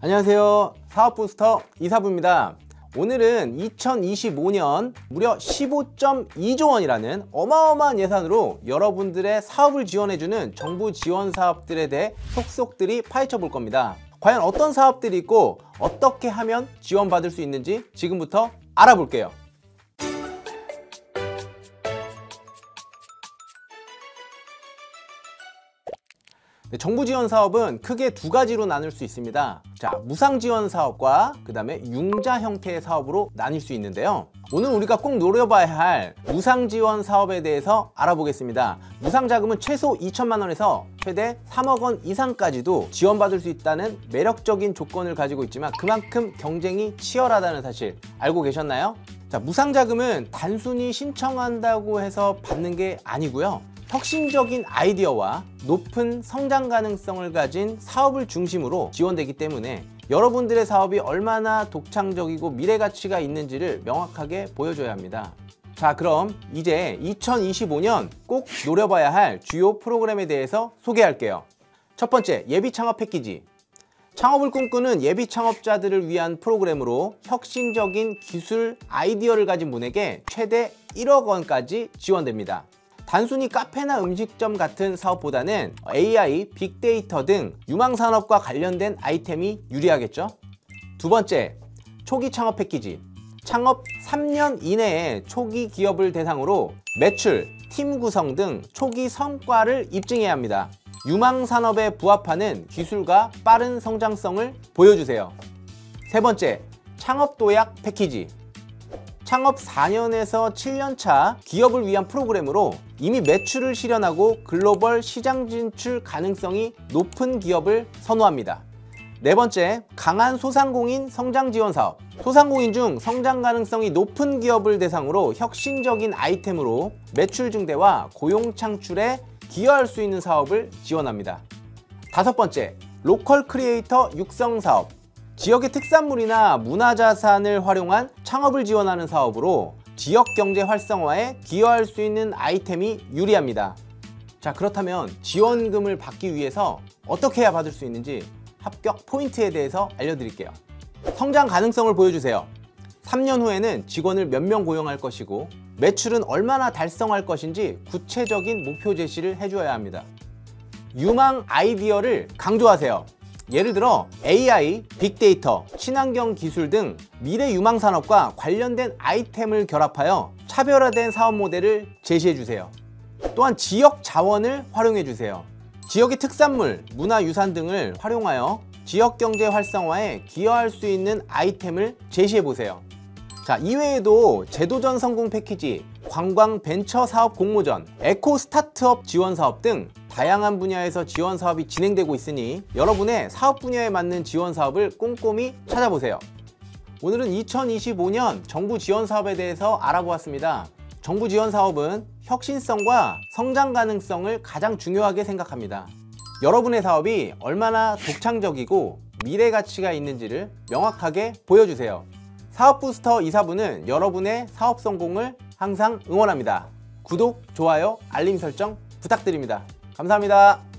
안녕하세요. 사업부스터 이사부입니다. 오늘은 2025년 무려 15.2조 원이라는 어마어마한 예산으로 여러분들의 사업을 지원해주는 정부 지원 사업들에 대해 속속들이 파헤쳐 볼 겁니다. 과연 어떤 사업들이 있고 어떻게 하면 지원받을 수 있는지 지금부터 알아볼게요. 정부 지원 사업은 크게 두 가지로 나눌 수 있습니다. 자, 무상 지원 사업과 그 다음에 융자 형태의 사업으로 나뉠 수 있는데요. 오늘 우리가 꼭 노려봐야 할 무상 지원 사업에 대해서 알아보겠습니다. 무상 자금은 최소 2천만 원에서 최대 3억 원 이상까지도 지원받을 수 있다는 매력적인 조건을 가지고 있지만 그만큼 경쟁이 치열하다는 사실 알고 계셨나요? 자, 무상 자금은 단순히 신청한다고 해서 받는 게 아니고요. 혁신적인 아이디어와 높은 성장 가능성을 가진 사업을 중심으로 지원되기 때문에 여러분들의 사업이 얼마나 독창적이고 미래 가치가 있는지를 명확하게 보여줘야 합니다. 자, 그럼 이제 2025년 꼭 노려봐야 할 주요 프로그램에 대해서 소개할게요. 첫 번째, 예비 창업 패키지. 창업을 꿈꾸는 예비 창업자들을 위한 프로그램으로 혁신적인 기술 아이디어를 가진 분에게 최대 1억 원까지 지원됩니다. 단순히 카페나 음식점 같은 사업보다는 AI, 빅데이터 등 유망산업과 관련된 아이템이 유리하겠죠? 두 번째, 초기 창업 패키지. 창업 3년 이내에 초기 기업을 대상으로 매출, 팀 구성 등 초기 성과를 입증해야 합니다. 유망산업에 부합하는 기술과 빠른 성장성을 보여주세요. 세 번째, 창업 도약 패키지. 창업 4년에서 7년 차 기업을 위한 프로그램으로 이미 매출을 실현하고 글로벌 시장 진출 가능성이 높은 기업을 선호합니다. 네 번째, 강한 소상공인 성장 지원 사업. 소상공인 중 성장 가능성이 높은 기업을 대상으로 혁신적인 아이템으로 매출 증대와 고용 창출에 기여할 수 있는 사업을 지원합니다. 다섯 번째, 로컬 크리에이터 육성 사업. 지역의 특산물이나 문화자산을 활용한 창업을 지원하는 사업으로 지역 경제 활성화에 기여할 수 있는 아이템이 유리합니다. 자, 그렇다면 지원금을 받기 위해서 어떻게 해야 받을 수 있는지 합격 포인트에 대해서 알려드릴게요. 성장 가능성을 보여주세요. 3년 후에는 직원을 몇 명 고용할 것이고 매출은 얼마나 달성할 것인지 구체적인 목표 제시를 해주어야 합니다. 유망 아이디어를 강조하세요. 예를 들어 AI, 빅데이터, 친환경 기술 등 미래 유망 산업과 관련된 아이템을 결합하여 차별화된 사업 모델을 제시해 주세요. 또한 지역 자원을 활용해 주세요. 지역의 특산물, 문화유산 등을 활용하여 지역 경제 활성화에 기여할 수 있는 아이템을 제시해 보세요. 자, 이외에도 제도전 성공 패키지, 관광 벤처 사업 공모전, 에코 스타트업 지원 사업 등 다양한 분야에서 지원 사업이 진행되고 있으니 여러분의 사업 분야에 맞는 지원 사업을 꼼꼼히 찾아보세요. 오늘은 2025년 정부 지원 사업에 대해서 알아보았습니다. 정부 지원 사업은 혁신성과 성장 가능성을 가장 중요하게 생각합니다. 여러분의 사업이 얼마나 독창적이고 미래 가치가 있는지를 명확하게 보여주세요. 사업부스터 이사부는 여러분의 사업 성공을 항상 응원합니다. 구독, 좋아요, 알림 설정 부탁드립니다. 감사합니다.